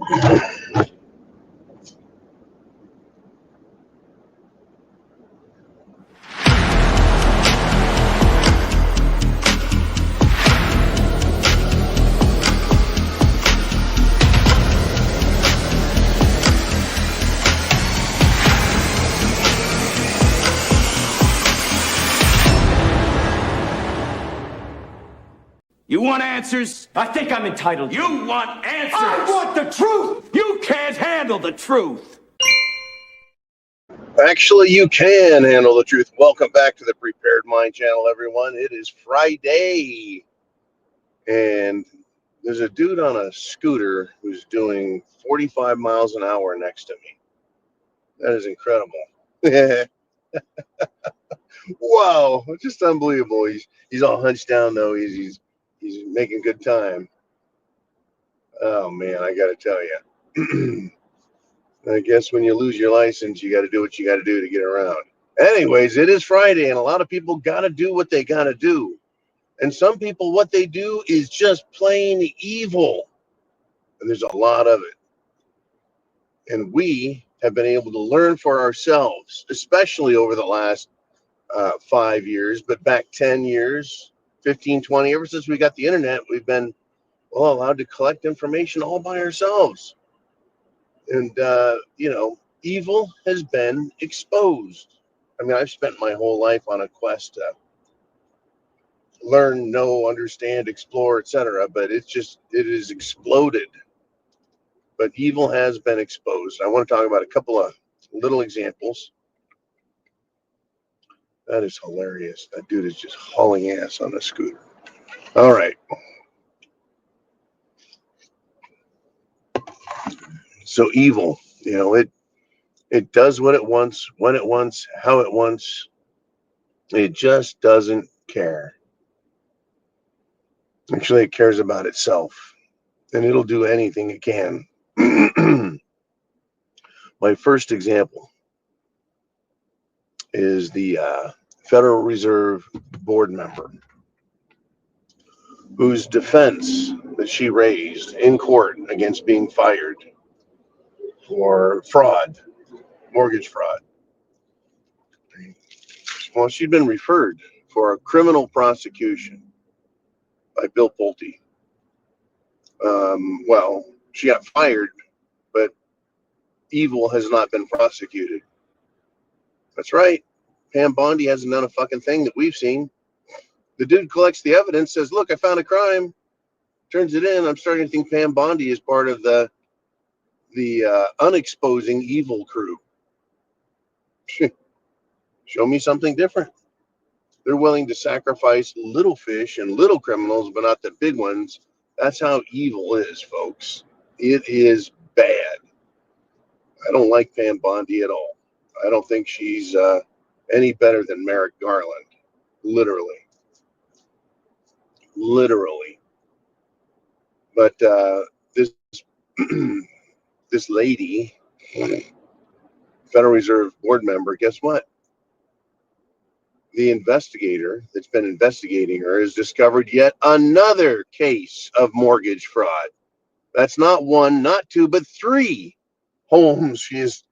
You want answers? I think I'm entitled. You want answers? I want the truth! You can't handle the truth. Actually, you can handle the truth. Welcome back to the Prepared Mind channel, everyone. It is Friday, and there's a dude on a scooter who's doing 45 miles an hour next to me. That is incredible. Wow, just unbelievable. He's all hunched down though. He's making good time. Oh man, I got to tell you. I guess when you lose your license, you got to do what you got to do to get around. Anyways, it is Friday, and a lot of people got to do what they got to do. And some people, what they do is just plain evil. And there's a lot of it. And we have been able to learn for ourselves, especially over the last 5 years, but back 10 years, 15, 20, ever since we got the internet, we've been allowed to collect information all by ourselves. And, evil has been exposed. I mean, I've spent my whole life on a quest to learn, know, understand, explore, etc. But it has exploded. But evil has been exposed. I want to talk about a couple of little examples. That is hilarious. That dude is just hauling ass on a scooter. All right. So evil, it does what it wants, when it wants, how it wants. It just doesn't care. Actually, it cares about itself, and it'll do anything it can. My first example is the Federal Reserve board member whose defense that she raised in court against being fired for fraud, mortgage fraud. Well, she'd been referred for a criminal prosecution by Bill Pulte. She got fired, but evil has not been prosecuted. That's right. Pam Bondi hasn't done a fucking thing that we've seen. The dude collects the evidence, says, look, I found a crime, turns it in. I'm starting to think Pam Bondi is part of the unexposing evil crew. Show me something different. They're willing to sacrifice little fish and little criminals, but not the big ones. That's how evil is, folks. It is bad. I don't like Pam Bondi at all. I don't think she's any better than Merrick Garland. Literally. But this this lady, Federal Reserve board member, guess what? The investigator that's been investigating her has discovered yet another case of mortgage fraud. That's not one, not two, but three homes she's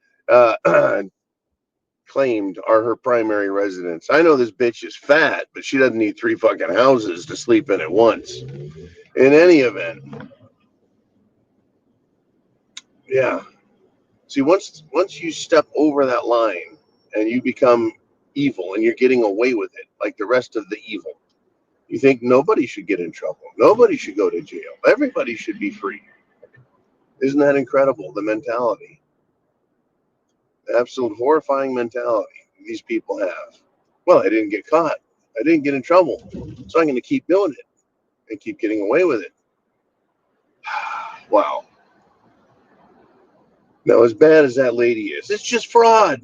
claimed are her primary residence. I know this bitch is fat, but she doesn't need three fucking houses to sleep in at once. In any event, yeah. See, once you step over that line and you become evil and you're getting away with it, like the rest of the evil, you think nobody should get in trouble. Nobody should go to jail. Everybody should be free. Isn't that incredible, the mentality? The absolute horrifying mentality these people have. Well, I didn't get caught. I didn't get in trouble. So I'm going to keep doing it and keep getting away with it. Wow. Now, as bad as that lady is, it's just fraud.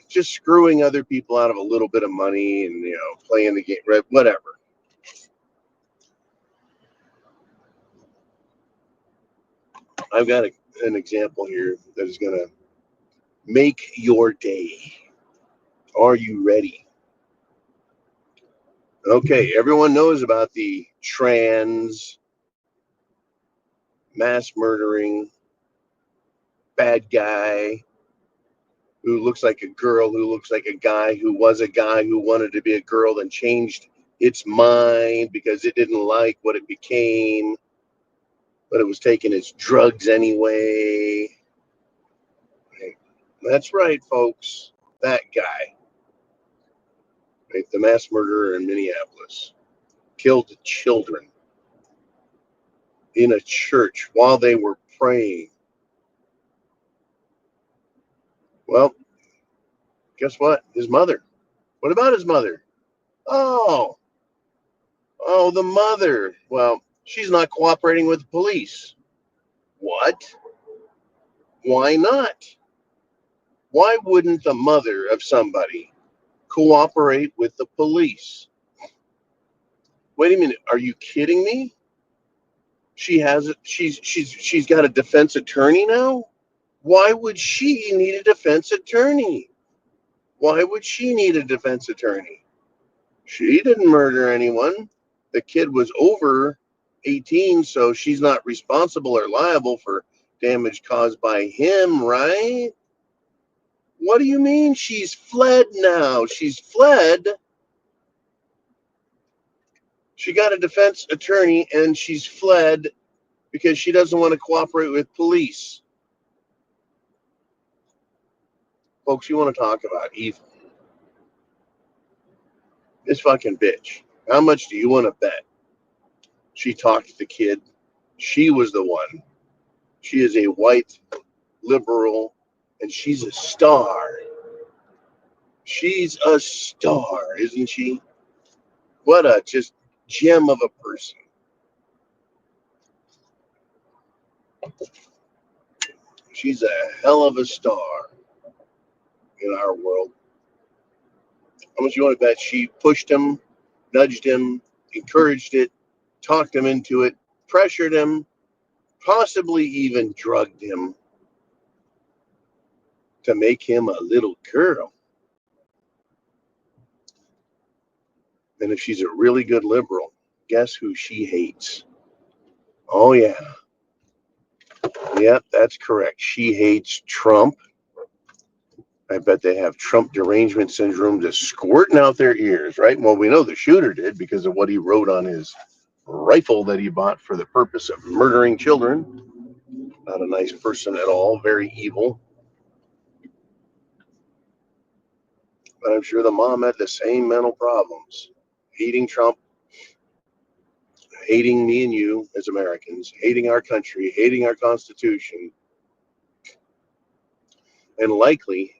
Just screwing other people out of a little bit of money and, playing the game, whatever. I've got an example here that is going to make your day. Are you ready? Okay, everyone knows about the trans mass murdering bad guy who looks like a girl, who looks like a guy, who was a guy who wanted to be a girl, then changed its mind because it didn't like what it became, but it was taking its drugs anyway. Right. That's right, folks. That guy, right? The mass murderer in Minneapolis, killed children in a church while they were praying. Well, guess what? His mother. What about his mother? Oh, the mother. Well, she's not cooperating with the police. What? Why not? Why wouldn't the mother of somebody cooperate with the police? Wait a minute. Are you kidding me? She's got a defense attorney now? Why would she need a defense attorney? Why would she need a defense attorney? She didn't murder anyone. The kid was over 18, so she's not responsible or liable for damage caused by him, right? What do you mean she's fled now? She's fled. She got a defense attorney and she's fled because she doesn't want to cooperate with police. Folks, you want to talk about evil. This fucking bitch. How much do you want to bet she talked to the kid? She was the one. She is a white liberal and she's a star. She's a star, isn't she? What a just gem of a person. She's a hell of a star in our world. How much you want to bet she pushed him, nudged him, encouraged it, talked him into it, pressured him, possibly even drugged him to make him a little girl? And if she's a really good liberal, guess who she hates? Oh, yeah. Yep, that's correct. She hates Trump. I bet they have Trump derangement syndrome just squirting out their ears, right? Well, we know the shooter did because of what he wrote on his rifle that he bought for the purpose of murdering children. Not a nice person at all, very evil. But I'm sure the mom had the same mental problems. Hating Trump, hating me and you as Americans, hating our country, hating our Constitution, and likely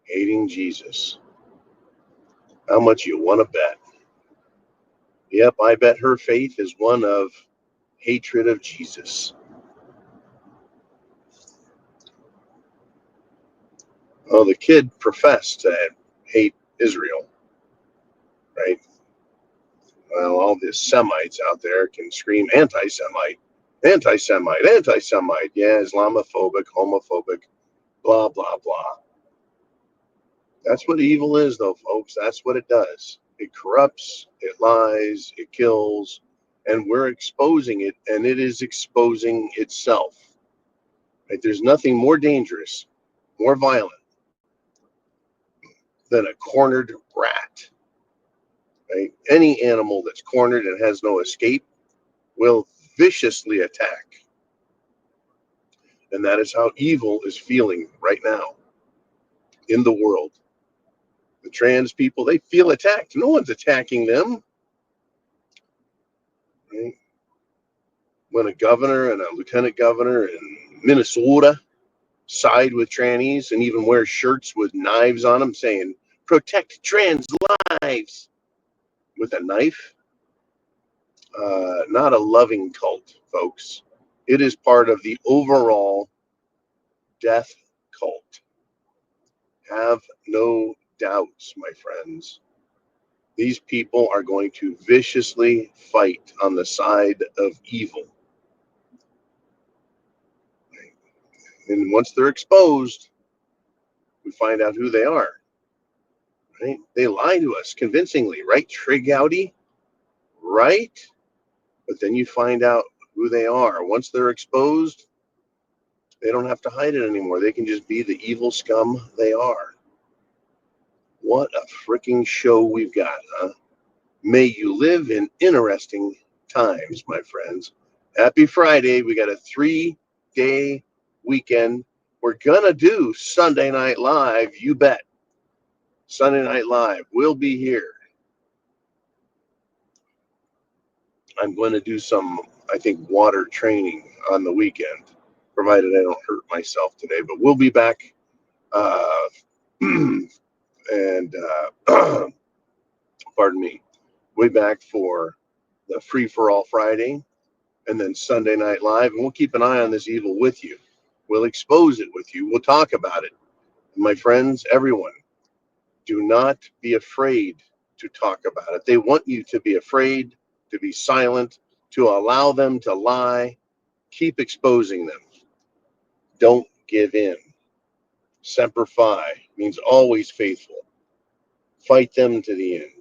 hating Jesus. How much you want to bet? Yep, I bet her faith is one of hatred of Jesus. Well, the kid professed to hate Israel, right? Well, all the Semites out there can scream anti-Semite, anti-Semite, anti-Semite. Yeah, Islamophobic, homophobic, blah, blah, blah. That's what evil is, though, folks. That's what it does. It corrupts, it lies, it kills, and we're exposing it, and it is exposing itself. Right? There's nothing more dangerous, more violent than a cornered rat. Right? Any animal that's cornered and has no escape will viciously attack. And that is how evil is feeling right now in the world. The trans people, they feel attacked. No one's attacking them. Right? When a governor and a lieutenant governor in Minnesota side with trannies and even wear shirts with knives on them saying, protect trans lives with a knife. Not a loving cult, folks. It is part of the overall death cult. Have no doubts, my friends. These people are going to viciously fight on the side of evil. And once they're exposed, we find out who they are. Right? They lie to us convincingly, right? Trig Audi, right? But then you find out who they are. Once they're exposed, They don't have to hide it anymore. They can just be the evil scum they are. What a freaking show we've got, huh? May you live in interesting times, my friends. Happy Friday. We got a 3-day weekend. We're going to do Sunday Night Live, you bet. Sunday Night Live. We'll be here. I'm going to do some, I think, water training on the weekend, provided I don't hurt myself today. But we'll be back. And pardon me. We'll be back for the Free for All Friday and then Sunday Night Live. And we'll keep an eye on this evil with you. We'll expose it with you. We'll talk about it. My friends, everyone, do not be afraid to talk about it. They want you to be afraid, to be silent, to allow them to lie. Keep exposing them. Don't give in. Semper Fi means always faithful. Fight them to the end.